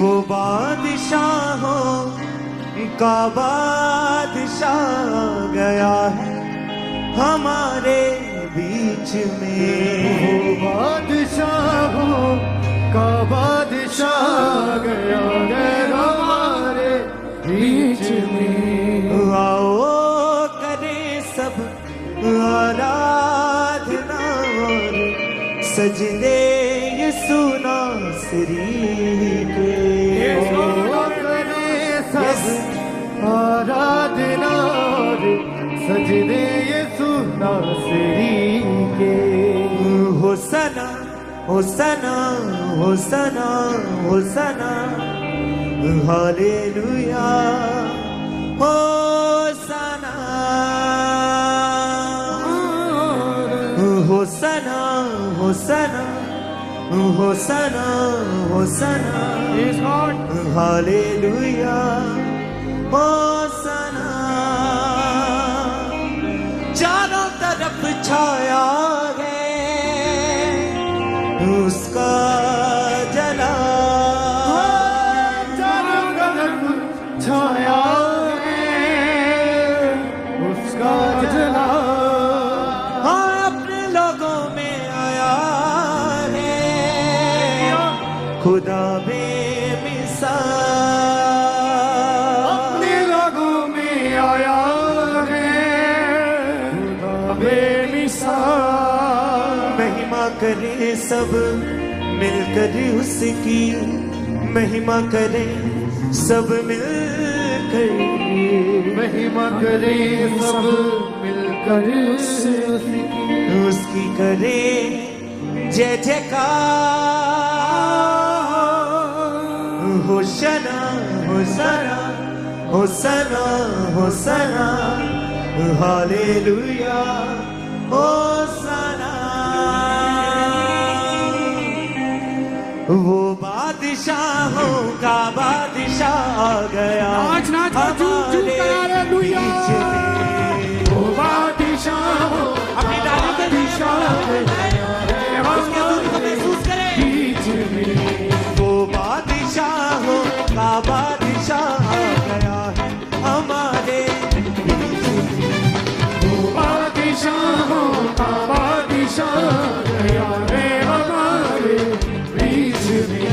वो बादशाहों का बादशाह गया है हमारे बीच में। वो बादशाहों का बादशाह गया है हमारे बीच में। आओ करें सब आराधना और सजदे यीशु नासरी के। सब आराधना और सजदे यीशु नासरी के। होसना होसना होसना होसना हालेलुया होसना होसना होसना होसना होसना हालेलुया होसना। चारों तरफ छाया है उसका जला। चारों तरफ छाया है उसका जला। हाँ अपने लोगों में आया है खुदा बेमिसाल। अपने लोगों में आया है खुदा बेमिसाल। महिमा करें सब मिलकर उसकी, महिमा करें सब मिलकर, महिमा करें सब मिलकर उसकी करें जय जयकार। Hoshana होसना होसना होसना hallelujah होसना। वो बादशाहों का बादशाह आ गया हमारे बीच में। वो बादशाहों अपनी डालियों के बादशाह उसके दूर को महसूस करें। बीच में। वो बादशाहों का बादशाह आ गया है हमारे बीच में। वो बादशाहों का बादशाह गया है हमारे बीच में।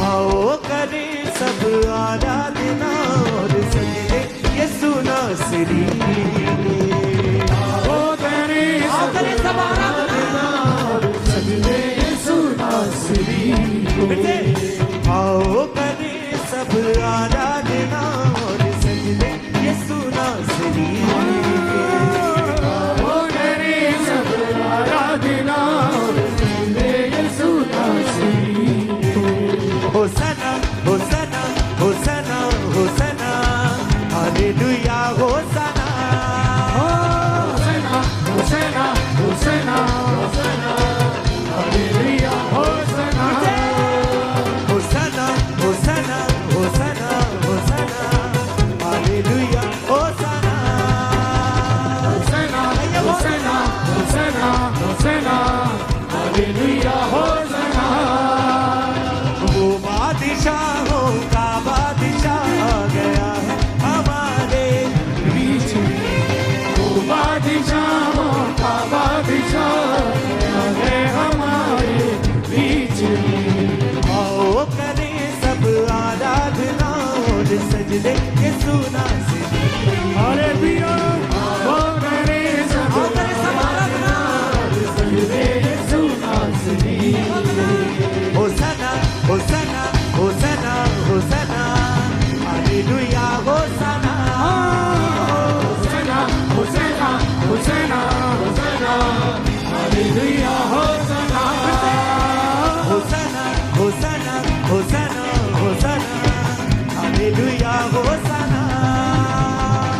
आओ करें सब आराधना और सजदे यीशु नासरी के। आओ करें सब आराधना और सजदे यीशु नासरी के। आओ करें सब आराधना और सजदे यीशु नासरी के। आओ करें सब आराधना और सजदे यीशु नासरी के। होसना होसना होसना होसना हालेलुया होसना। होसना होसना होसना होसना हालेलुया होसना। होसना होसना होसना होसना हालेलुया होसना। होसना होसना होसना होसना हालेलुया होसना। वो बादशाहों का बादशाह आ गया है हमारे बीच में। वो बादशाहों का बादशाह है हमारे बीच में। आओ करें सब आराधना और सजदे यीशु नासरी। हालेलुया। वो करें सब आराधना और सजदे यीशु नासरी के। होसना होसना होसना होसना हालेलुया होसना। होसना होसना होसना होसना हालेलुया होसना। होसना होसना होसना होसना हालेलुया होसना।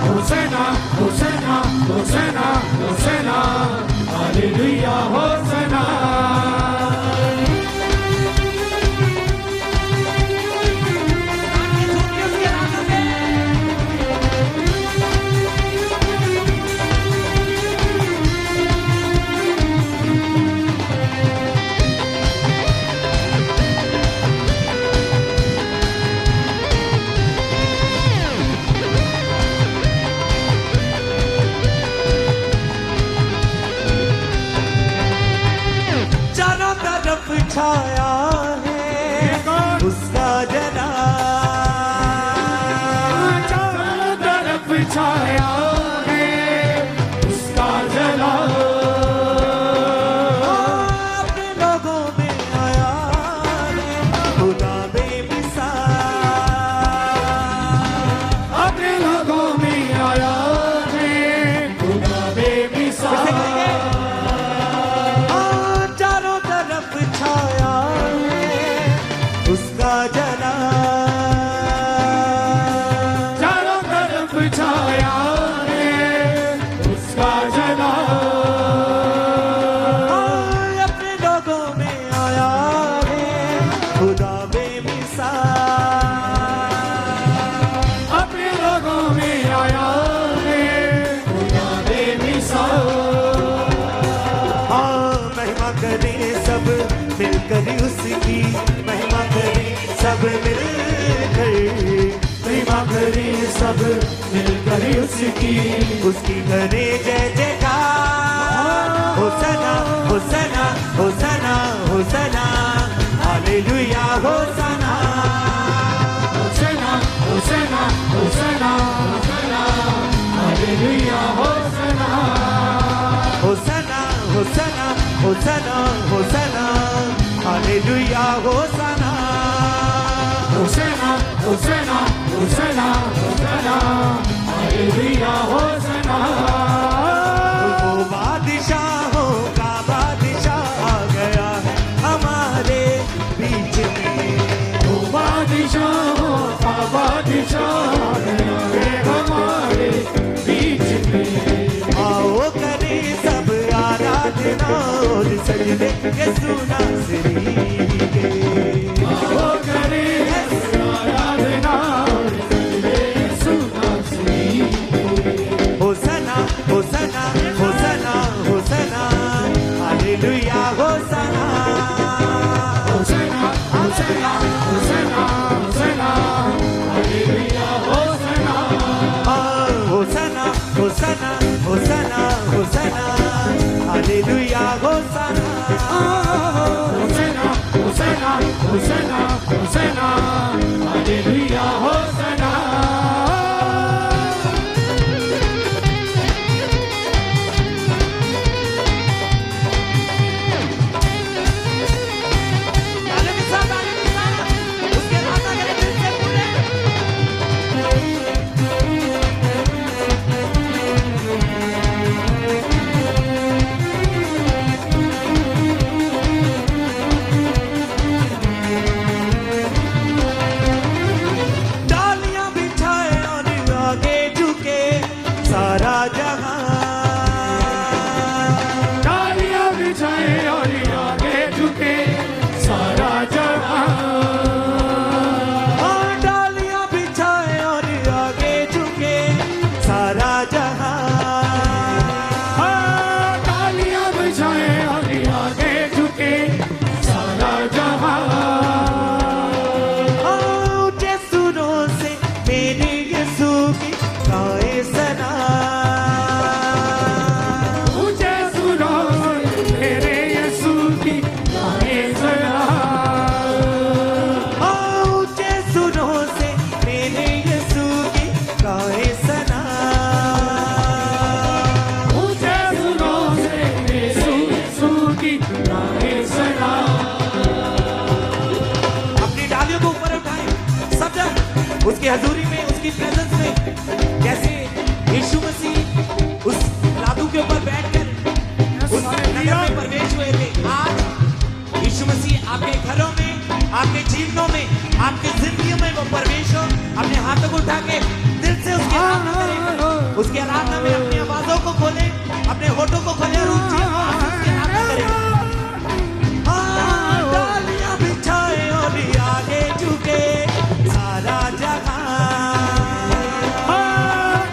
होसना होसना होसना होसना हालेलुया होसना। जला, चारों तरफ छाया है उसका जला, अपने लोगों में आया है खुदा बेमिसाल, अपने लोगों में आया है खुदा बेमिसाल। महिमा करें सब मिलकर उसकी, महिमा करें सब मिलकर, महिमा करें सब मिलकर उसकी, उसकी करें जय जयकार। होसना होसना होसना होसना, हालेलुया होसना, होसना होसना होसना होसना, हालेलुया होसना, होसना होसना होसना होसना, हालेलुया होसना, होसना होसना होसना होसना, हालेलुया होसना। वो बादशाहों का बादशाह आ गया है हमारे बीच में, वो बादशाहों का बादशाह है हमारे बीच में। आओ करें सब आराधना और सजदे यीशु नासरी के, आओ करें आराधना और सजदे यीशु नासरी के। होसना होसना होसना होसना, हालेलुया होसना, होसना होसना होसना होसना, हालेलुया होसना, होसना होसना होसना होसना, हालेलुया होसना, होसना होसना होसना होसना, हालेलुया होसना। डालियां बिछाए और आगे झुके सारा जहां, डालियां बिछाए और आगे झुके सारा जहां, डालियां बिछाए और आगे झुके सारा जहां, डालियां बिछाए और आगे झुके सारा जहां, ऊंचे सुरों से मेरे यीशु की गाए सना, ऊंचे सुरों मेरे यीशु की गाए सना, ऊंचे सुरों से मेरे यीशु की गाए सना, ऊंचे सुरों से यीशु की गाए सना। अपनी डालियों को ऊपर उठाएं सब जन, उसकी हजूरी में, उसकी प्रेजेंस में, जैसे यीशु मसीह उस लादू के ऊपर बैठकर उस नगर में प्रवेश हुए थे। आज यीशु मसीह आपके घरों में, आपके जीवनों में, आपकी जिंदगी में वो प्रवेश हो। अपने हाथों को उठा के दिल से उसकी आराधना करें, उसकी आराधना में अपनी आवाजों को खोलें, अपने होठों को खोलें और ऊंची आवाज से उसकी आराधना करें। डालियां बिछाए और आगे झुके सारा जहां,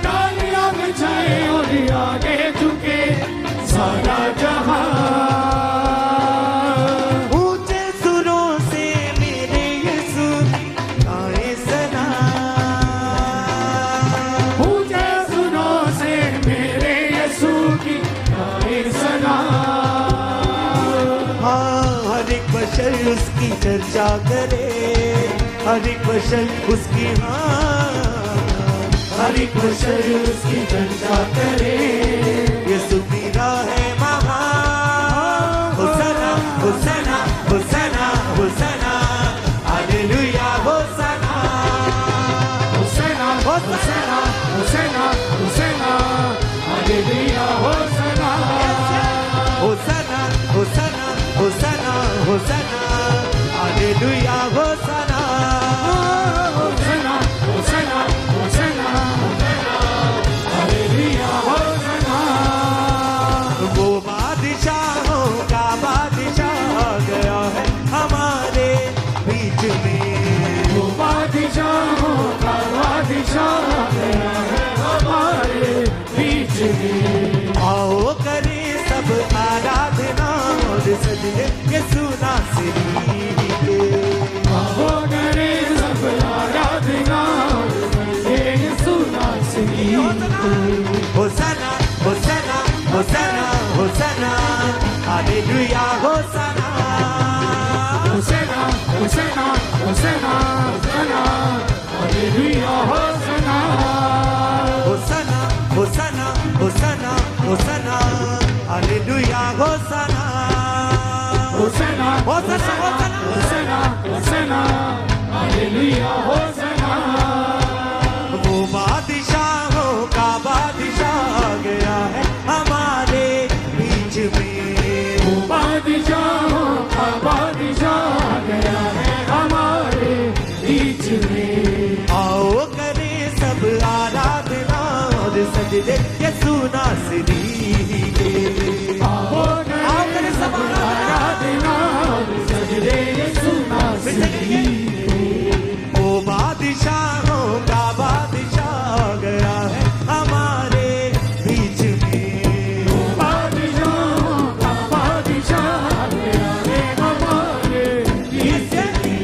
डालियां बिछाए और आगे झुके सारा जहां, ऊंचे सुरों से मेरे यीशु की गाए सना, ऊंचे सुरों से मेरे यीशु की गाए सना। हर एक बशर उसकी चर्चा करे, हर एक बशर उसकी हर एक बशर उसकी चर्चा करे, यीशु तेरा है महान। होसना होसना होसना होसना, hallelujah होसना, होसना होसना होसना होसना, hallelujah होसना, होसना होसना होसना होसना, hallelujah होसना, होसना होसना hallelujah होसना होसना होसना होसना होसना hallelujah होसना होसना होसना होसना होसना होसना hallelujah होसना वो बादशाहों का बादशाह आ गया है हमारे बीच में। वो बादशाहों का बादशाह आ गया है हमारे बीच में। आओ करें सब आराधना और सजदे यीशु नासरी के। आओ करें सब आराधना और सजदे यीशु नासरी के। वो बादशाहों का बादशाह आ गया है हमारे बीच में। वो बादशाहों का बादशाह आ गया है हमारे बीच में।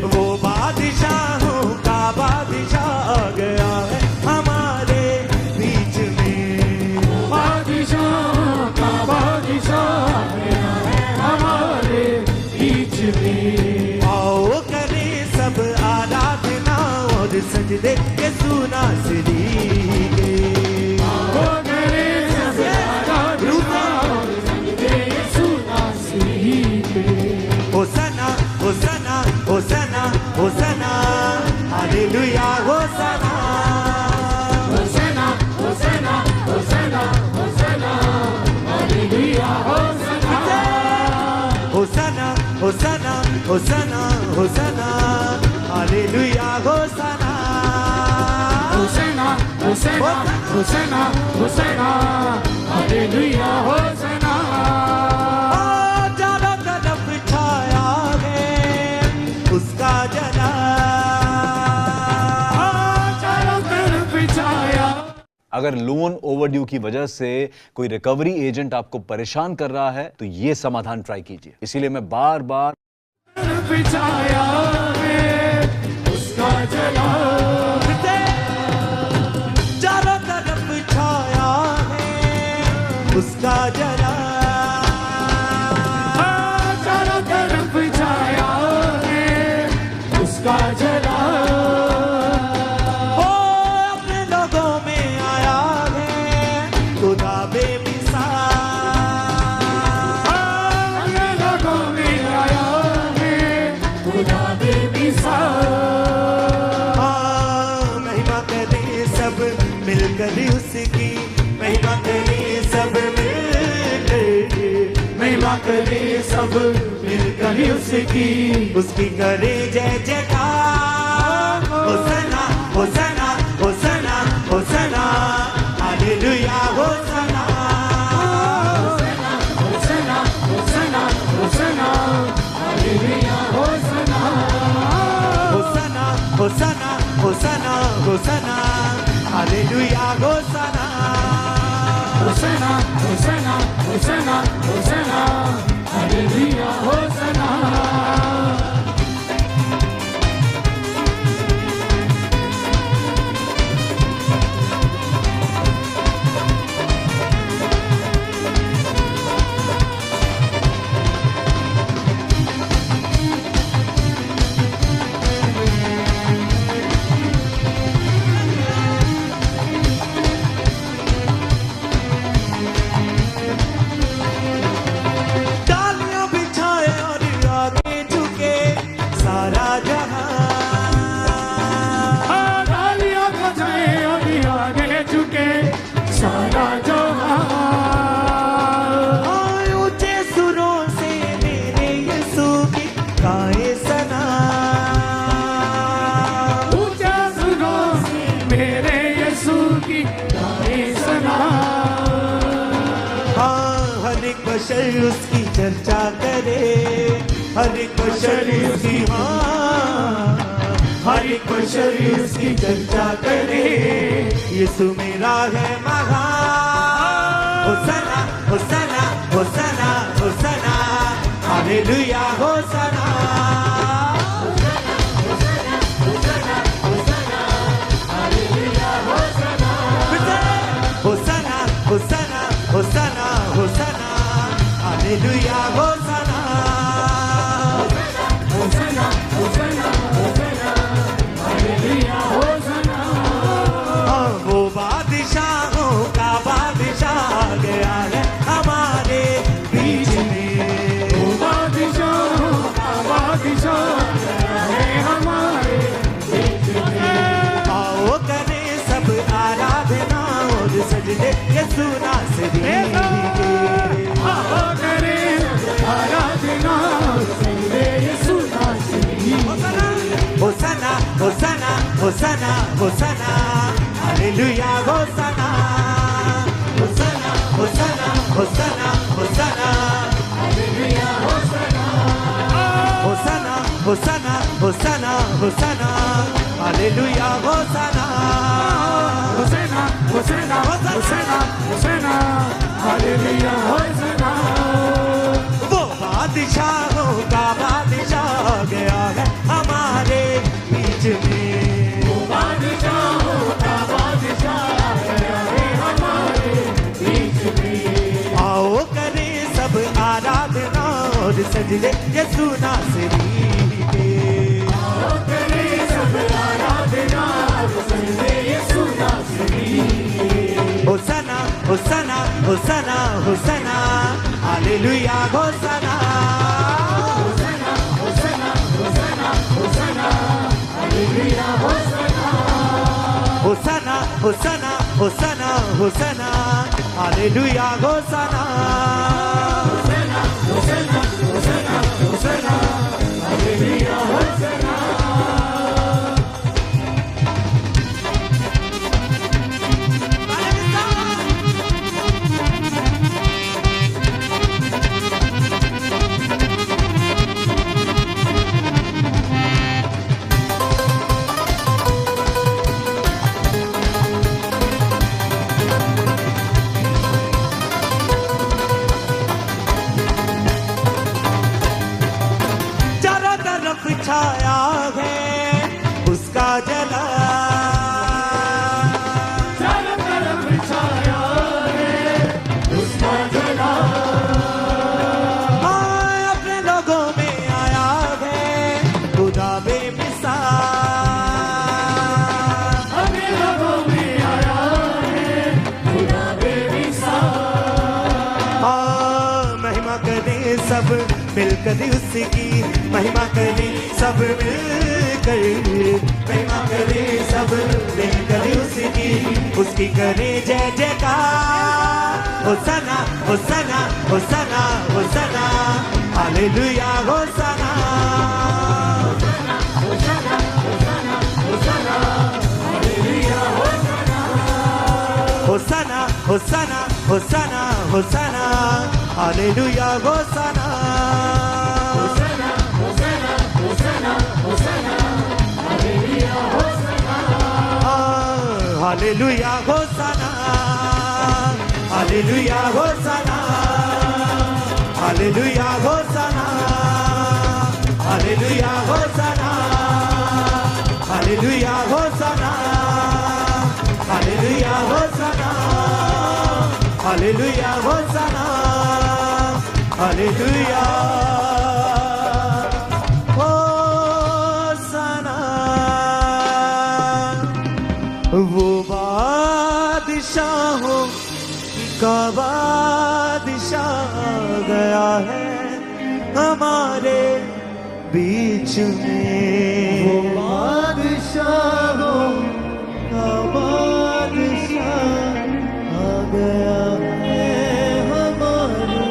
वो बादशाहों का बादशाह आ गया है हमारे बीच में। बादशाहों का बादशाह आ गया है हमारे बीच में। आओ करें सब आराधना और सजदे यीशु नासरी के। वो करे सब आराधना और सजदे यीशु नासरी के। होसना होसना होसना होसना हालेलुया होसना होसना होसना होसना होसना हालेलुया होसना होसना होसना होसना होसना हालेलुया होसना होसना होसना होसना होसना हालेलुया होसना चारों तरफ छाया है उसका जला। चारों तरफ छाया। अगर लोन ओवरड्यू की वजह से कोई रिकवरी एजेंट आपको परेशान कर रहा है तो ये समाधान ट्राई कीजिए। इसीलिए मैं बार बार छाया है उसका जला। चारों तरफ छाया है उसका जला। चारों तरफ छाया है उसका जला। ओ अपने लोगों में आया है खुदा बेमिसाल। अपने लोगों में आया है खुदा बेमिसाल। महिमा करें सब मिलकर उसकी। महिमा करें सब मिलकर। महिमा करें सब मिलकर उसकी। उसकी करे जय जयकार। होसना होसना होसना होसना हालेलुया होसना होसना होसना होसना हालेलुया होसना होसना होसना होसना होसना हालेलुया होसना होसना होसना होसना होसना हालेलुया होसना। डालियां बिछाए और आगे झुके सारा जहां। डालियां बजाए अभी आगे झुके सारा जहां। ऊंचे सुरों से मेरे यीशु की गाए सना। ऊंचा सुनो मेरे यीशु की गाए सना। हर एक बशर उसकी चर्चा करे। हर एक बशर उसकी हर एक बशर उसकी चर्चा करे। यीशु मेरा है महान। होसना होसना होसना होसना hallelujah होसना। होसना होसना होसना होसना hallelujah होसना। होसना होसना होसाना hosanna hosanna hallelujah hosanna hosanna hosanna hosanna hosanna hallelujah hosanna hosanna hosanna hosanna hosanna hallelujah hosanna hosanna hosanna hosanna hosanna hallelujah होसेना। वो बादशाहों का बादशाह गया है हमारे बीच में। वो बादशाहों का बादशाह गया है हमारे बीच में। आओ करें सब आराधना और सजदे यीशु नासरी के। आओ करें सब आराधना और सजदे यीशु नासरी के। Hosanna hosanna hosanna hosanna hallelujah hosanna hosanna hosanna hosanna hosanna hallelujah hosanna. Hosanna hosanna hosanna hosanna hallelujah hosanna hosanna hosanna hosanna hosanna hallelujah hosanna. चारों तरफ छाया है उसका जला। चारों तरफ छाया है उसका जला। अपने लोगों में आया है खुदा बेमिसाल। अपने लोगों में आया है खुदा बेमिसाल। महिमा करें सब मिलकर उसकी महिमा करें सब मिलकर। महिमा करें सब मिलकर उसकी करें जय जयकार। Hosanna hosanna hosanna hosanna hallelujah hosanna hosanna hosanna hosanna hallelujah hosanna. Hosanna hosanna hosanna hosanna hallelujah hosanna hosanna hosanna hosanna hosanna hallelujah hosanna. Hallelujah hosanna hallelujah hosanna hallelujah hosanna hallelujah hosanna hallelujah hosanna hallelujah hosanna hallelujah hosanna hallelujah hosanna. वो बादशाहों का बादशाह गया है हमारे बीच में। वो बादशाहों का बादशाह आ गया है हमारे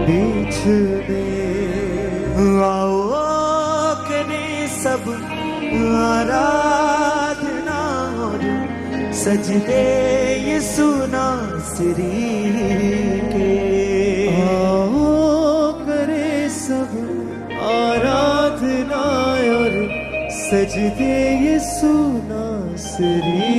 बीच में। आओ करें सब आराधना और सजदे यीशु नासरी के। आओ करे सब आराधना और सजदे यीशु नासरी